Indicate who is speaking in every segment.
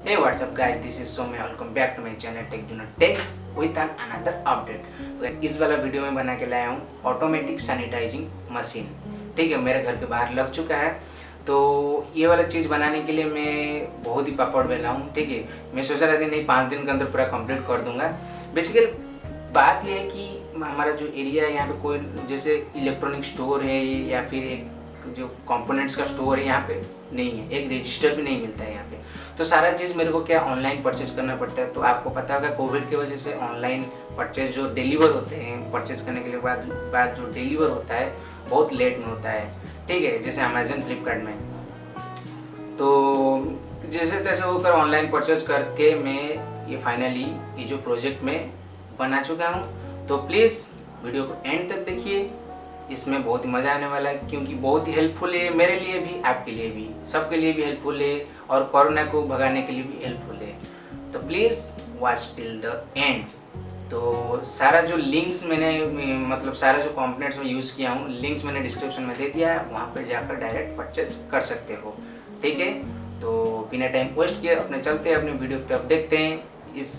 Speaker 1: Hey, what's up guys, this is Soumya. Welcome back to my channel TechJuno Techs with an another update। तो इस वाला video में बना के लाया हूँ ऑटोमेटिक सैनिटाइजिंग मशीन। ठीक है, मेरे घर के बाहर लग चुका है। तो ये वाला चीज़ बनाने के लिए मैं बहुत ही पापड़ बेला हूँ। ठीक है, मैं सोच रहा था नहीं 5 दिन के अंदर पूरा कंप्लीट कर दूंगा। बेसिकली बात यह है कि हमारा जो एरिया है यहाँ पे कोई जैसे इलेक्ट्रॉनिक स्टोर है या फिर एक जो कंपोनेंट्स का स्टोर है यहाँ पे नहीं है, एक रजिस्टर भी नहीं मिलता है यहाँ पे। तो सारा चीज़ मेरे को क्या ऑनलाइन परचेज करना पड़ता है। तो आपको पता होगा कोविड की वजह से ऑनलाइन परचेज जो डिलीवर होते हैं, परचेज करने के लिए बाद जो डिलीवर होता है बहुत लेट में होता है। ठीक है, जैसे अमेजन फ्लिपकार्ट में। तो जैसे तैसे होकर ऑनलाइन परचेज करके मैं ये फाइनली ये जो प्रोजेक्ट में बना चुका हूँ। तो प्लीज़ वीडियो को एंड तक देखिए, इसमें बहुत ही मज़ा आने वाला है क्योंकि बहुत ही हेल्पफुल है मेरे लिए भी, आपके लिए भी, सबके लिए भी हेल्पफुल है और कोरोना को भगाने के लिए भी हेल्पफुल है। तो please watch till the end. तो सारा जो लिंक्स मैंने मतलब सारा जो कंपोनेंट्स में यूज़ किया हूँ लिंक्स मैंने डिस्क्रिप्शन में दे दिया है, वहाँ पर जाकर डायरेक्ट परचेज कर सकते हो। ठीक है, तो बिना टाइम वेस्ट किए अपने चलते हैं अपने वीडियो की तरफ, देखते हैं इस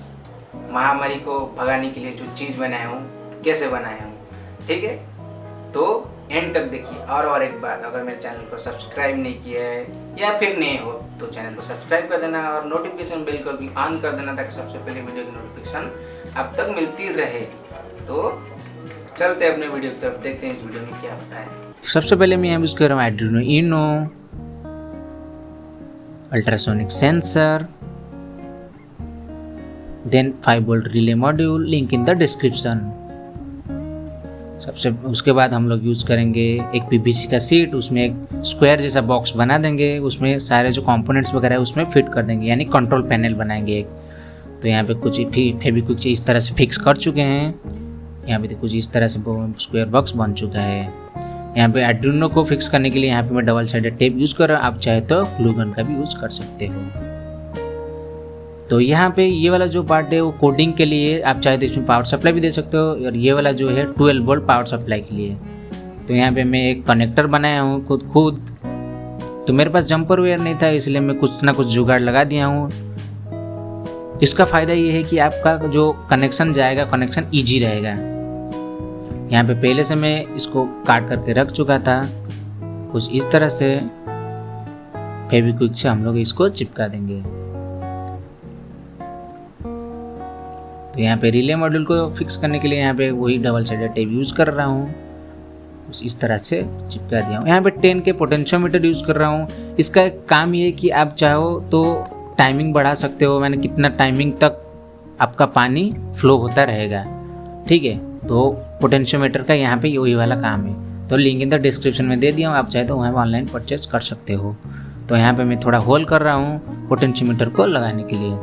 Speaker 1: महामारी को भगाने के लिए जो चीज़ बनाया हूँ कैसे बनाया हूँ। ठीक है, तो एंड तक देखिए। और एक बात, अगर मेरे चैनल को सब्सक्राइब नहीं किया है या फिर नहीं हो तो चैनल को सब्सक्राइब कर देना और नोटिफिकेशन बेल को भी ऑन कर देना ताकि सबसे पहले वीडियो की नोटिफिकेशन अब तक मिलती रहे। तो चलते हैं अपने वीडियो की तरफ, देखते हैं इस वीडियो में क्या होता है।
Speaker 2: सबसे पहले मैं यहाँ यूज़ कर रहा हूँ Arduino Uno ultrasonic sensor, then 5 volt relay module, link in the description. सबसे उसके बाद हम लोग यूज़ करेंगे एक पीवीसी का सीट, उसमें एक स्क्वायर जैसा बॉक्स बना देंगे, उसमें सारे जो कंपोनेंट्स वगैरह है उसमें फिट कर देंगे, यानी कंट्रोल पैनल बनाएंगे एक। तो यहाँ पे कुछ फेविक्विक इस तरह से फिक्स कर चुके हैं। यहाँ पे कुछ इस तरह से स्क्वायर बॉक्स बन चुका है। यहाँ पे आर्डुइनो को फिक्स करने के लिए यहाँ पे मैं डबल साइडेड टेप यूज़ कर रहा हूँ, आप चाहे तो ग्लू गन का भी यूज़ कर सकते हो। तो यहाँ पे ये वाला जो पार्ट है वो कोडिंग के लिए, आप चाहे तो इसमें पावर सप्लाई भी दे सकते हो, और ये वाला जो है 12 वोल्ट पावर सप्लाई के लिए। तो यहाँ पे मैं एक कनेक्टर बनाया हूँ खुद। तो मेरे पास जंपर वेयर नहीं था इसलिए मैं कुछ ना कुछ जुगाड़ लगा दिया हूँ। इसका फ़ायदा ये है कि आपका जो कनेक्शन जाएगा, कनेक्शन ईजी रहेगा। यहाँ पे पहले से मैं इसको काट करके रख चुका था, कुछ इस तरह से फेविक्विक से हम लोग इसको चिपका देंगे। तो यहाँ पे रिले मॉड्यूल को फिक्स करने के लिए यहाँ पे वही डबल साइडेड टेप यूज़ कर रहा हूँ, इस तरह से चिपका दिया हूँ। यहाँ पे 10 के पोटेंशियोमीटर यूज़ कर रहा हूँ। इसका काम ये है कि आप चाहो तो टाइमिंग बढ़ा सकते हो, मैंने कितना टाइमिंग तक आपका पानी फ्लो होता रहेगा। ठीक है, तो पोटेंशियोमीटर का यहाँ पे वही वाला काम है। तो लिंक इन द डिस्क्रिप्शन में दे दिया हूँ, आप चाहे तो वहाँ ऑनलाइन परचेज कर सकते हो। तो यहाँ पे मैं थोड़ा होल कर रहा हूँ पोटेंशियोमीटर को लगाने के लिए।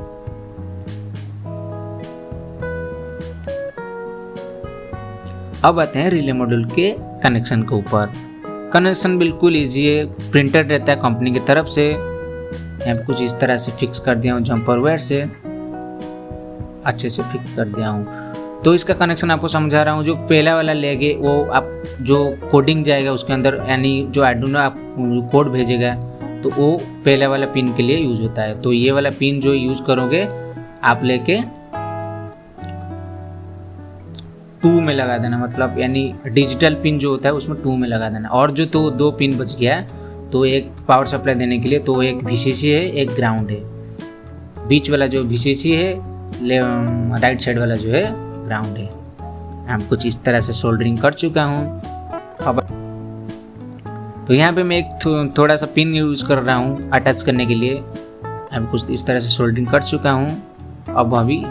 Speaker 2: अब आते हैं रिले मॉड्यूल के कनेक्शन के ऊपर। कनेक्शन बिल्कुल इजी है, प्रिंटेड रहता है कंपनी की तरफ से। यहाँ पे कुछ इस तरह से फिक्स कर दिया हूँ, जंपर वायर से अच्छे से फिक्स कर दिया हूँ। तो इसका कनेक्शन आपको समझा रहा हूँ। जो पहला वाला लेगे वो आप जो कोडिंग जाएगा उसके अंदर, यानी जो आर्डुइनो आप कोड भेजेगा तो वो पहले वाला पिन के लिए यूज होता है। तो ये वाला पिन जो यूज करोगे आप लेके 2 में लगा देना, मतलब यानी डिजिटल पिन जो होता है उसमें 2 में लगा देना। और जो तो 2 पिन बच गया, तो एक पावर सप्लाई देने के लिए तो एक VCC है, एक ग्राउंड है। बीच वाला जो VCC है, राइट साइड वाला जो है ग्राउंड है। हम कुछ इस तरह से सोल्डरिंग कर चुका हूँ। अब तो यहाँ पे मैं एक थोड़ा सा पिन यूज़ कर रहा हूँ अटैच करने के लिए। हम कुछ इस तरह से सोल्डरिंग कर चुका हूँ। अब अभी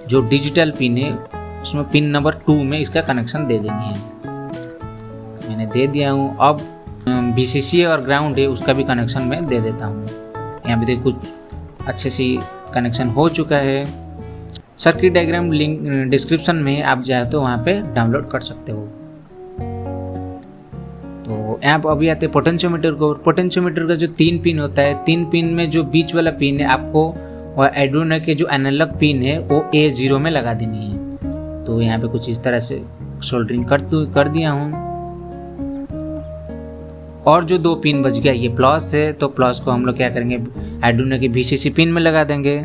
Speaker 2: जो डिजिटल पिन है उसमें पिन नंबर 2 में इसका कनेक्शन दे देनी है, मैंने दे दिया हूँ। अब VCC और ग्राउंड है उसका भी कनेक्शन मैं दे देता हूँ। यहाँ पे देखो कुछ अच्छे से कनेक्शन हो चुका है। सर्किट डायग्राम लिंक डिस्क्रिप्शन में आप चाहे तो वहाँ पे डाउनलोड कर सकते हो। तो यहाँ पर अभी आते हैं पोटेंशियोमीटर को। पोटेंशियोमीटर का जो 3 पिन होता है, 3 पिन में जो बीच वाला पिन है आपको और आर्डुइनो के जो एनालॉग पिन है वो A0 में लगा देनी है। तो यहाँ पे कुछ इस तरह से सोल्डरिंग कर दिया हूँ। और जो 2 पिन बच गया ये प्लस है, तो प्लस को हम लोग क्या करेंगे आर्डुइनो की VCC पिन में लगा देंगे,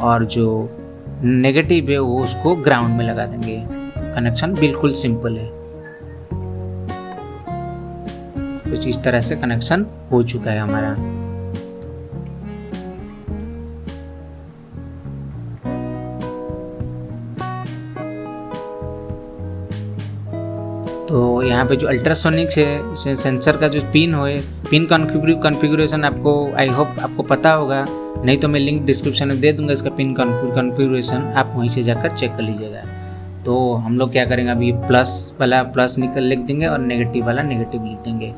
Speaker 2: और जो नेगेटिव है वो उसको ग्राउंड में लगा देंगे। कनेक्शन बिल्कुल सिंपल है। कुछ इस तरह से कनेक्शन हो चुका है हमारा। तो यहाँ पे जो अल्ट्रासोनिक से सेंसर का जो पिन हो, पिन कॉन्फ़िगरेशन आपको आई होप आपको पता होगा, नहीं तो मैं लिंक डिस्क्रिप्शन में दे दूंगा इसका पिन कॉन्फ़िगरेशन, आप वहीं से जाकर चेक कर लीजिएगा। तो हम लोग क्या करेंगे, अभी प्लस वाला प्लस लिख देंगे और नेगेटिव वाला नेगेटिव लिख देंगे,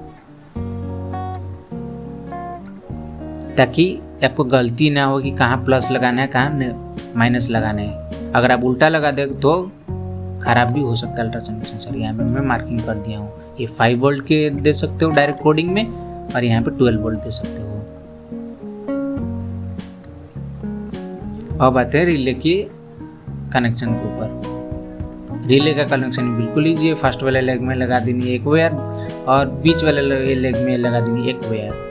Speaker 2: ताकि आपको गलती ना हो कि कहाँ प्लस लगाना है कहाँ माइनस लगाना है। अगर आप उल्टा लगा दे तो ख़राब भी हो सकता है अल्ट्रासोनिक सेंसर। यहाँ पे मैं मार्किंग कर दिया हूँ। ये 5 वोल्ट के दे सकते हो डायरेक्ट कोडिंग में, और यहाँ पे 12 वोल्ट दे सकते हो। अब आते हैं रिले के कनेक्शन के ऊपर। रिले का कनेक्शन बिल्कुल ईजी है। फर्स्ट वाले लेग में लगा देनी एक वायर, और बीच वाले लेग में लगा देनी एक वायर।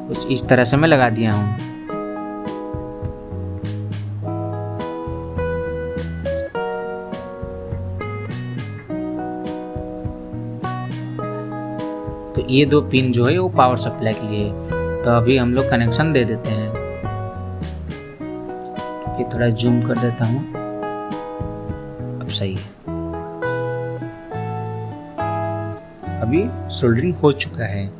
Speaker 2: कुछ इस तरह से मैं लगा दिया हूँ। तो ये 2 पिन जो है वो पावर सप्लाई के लिए है। तो अभी हम लोग कनेक्शन दे देते हैं। ये थोड़ा जूम कर देता हूँ, अब सही है। अभी सोल्डरिंग हो चुका है।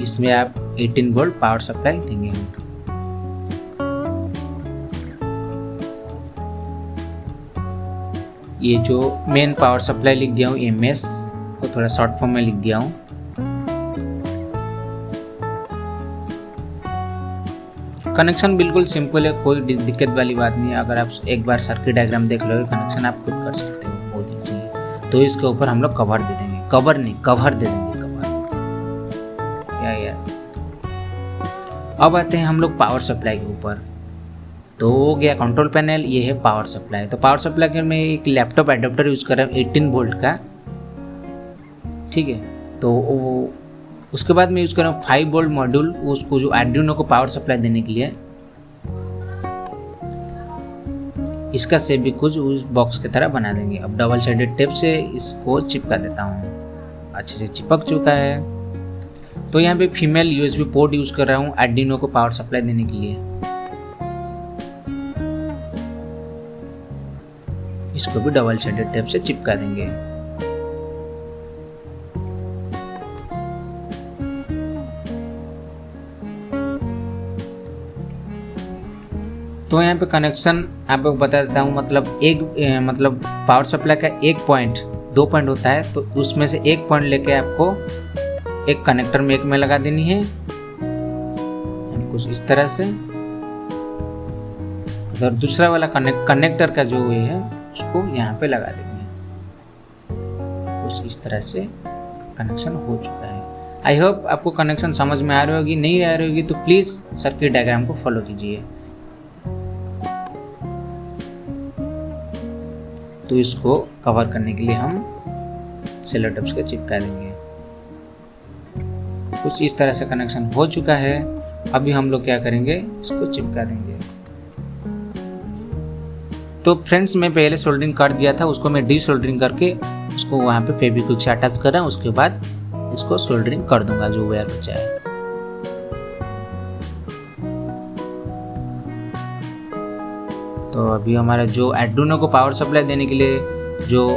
Speaker 2: इसमें आप 18 वोल्ट पावर सप्लाई देंगे। ये जो मेन पावर सप्लाई लिख दिया हूँ MS को थोड़ा शॉर्ट फॉर्म में लिख दिया हूँ। कनेक्शन बिल्कुल सिंपल है, कोई दिक्कत वाली बात नहीं है। अगर आप एक बार सर्किट डायग्राम देख लोगे, कनेक्शन आप खुद कर सकते हो, बहुत ईजी है। तो इसके ऊपर हम लोग कवर दे देंगे, कवर दे देंगे। अब आते हैं हम लोग पावर सप्लाई के ऊपर। तो हो गया कंट्रोल पैनल, ये है पावर सप्लाई। तो पावर सप्लाई के मैं एक लैपटॉप एडाप्टर यूज़ कर रहा हूँ 18 वोल्ट का, ठीक है। तो उसके बाद मैं यूज़ कर रहा हूँ 5 वोल्ट मॉड्यूल, उसको जो आर्डुइनो को पावर सप्लाई देने के लिए। इसका शेप भी कुछ उस बॉक्स की तरह बना देंगे। अब डबल साइडेड टेप से इसको चिपका देता हूँ। अच्छे से चिपक चुका है। तो यहाँ पे फीमेल USB पोर्ट यूज़ कर रहा हूँ आर्डुइनो को पावर सप्लाई देने के लिए। इसको भी डबल साइडेड टेप से चिपका देंगे। तो यहाँ पे कनेक्शन आपको बता देता हूँ, मतलब पावर सप्लाई का 1 पॉइंट 2 पॉइंट होता है, तो उसमें से 1 पॉइंट लेके आपको एक कनेक्टर में एक में लगा देनी है, कुछ इस तरह से। और दूसरा वाला कनेक्टर का जो है उसको यहाँ पे लगा देंगे। कुछ इस तरह से कनेक्शन हो चुका है। आई होप आपको कनेक्शन समझ में आ रही होगी। नहीं आ रही होगी तो प्लीज़ सर्किट डायग्राम को फॉलो कीजिए। तो इसको कवर करने के लिए हम सेलो टेप से चिपका देंगे। कुछ इस तरह से कनेक्शन हो चुका है। अभी हम लोग क्या करेंगे, इसको चिपका देंगे। तो फ्रेंड्स, मैं पहले सोल्डरिंग कर दिया था, उसको मैं डीसोल्डरिंग करके उसको वहाँ पे फेविक्विक से अटैच कर रहा हूँ। उसके बाद इसको सोल्डरिंग कर दूंगा जो वायर बचा है। तो अभी हमारा जो आर्डुइनो को पावर सप्लाई देने के लिए जो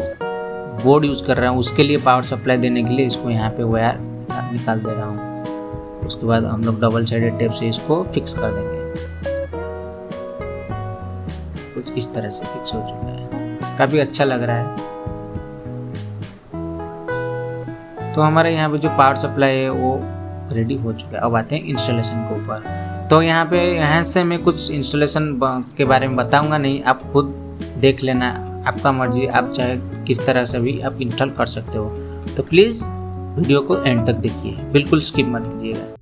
Speaker 2: बोर्ड यूज़ कर रहा हूँ, उसके लिए पावर सप्लाई देने के लिए इसको यहाँ पे वायर निकाल दे रहा हूँ। उसके बाद हम लोग डबल साइडेड टेप से इसको फिक्स कर देंगे। कुछ इस तरह से फिक्स हो चुका है, काफ़ी अच्छा लग रहा है। तो हमारे यहाँ पे जो पावर सप्लाई है वो रेडी हो चुका है। अब आते हैं इंस्टॉलेशन के ऊपर। तो यहाँ से मैं कुछ इंस्टॉलेशन के बारे में बताऊंगा नहीं, आप खुद देख लेना, आपका मर्जी, आप चाहे किस तरह से भी आप इंस्टॉल कर सकते हो। तो प्लीज़ वीडियो को एंड तक देखिए, बिल्कुल स्किप मत कीजिएगा।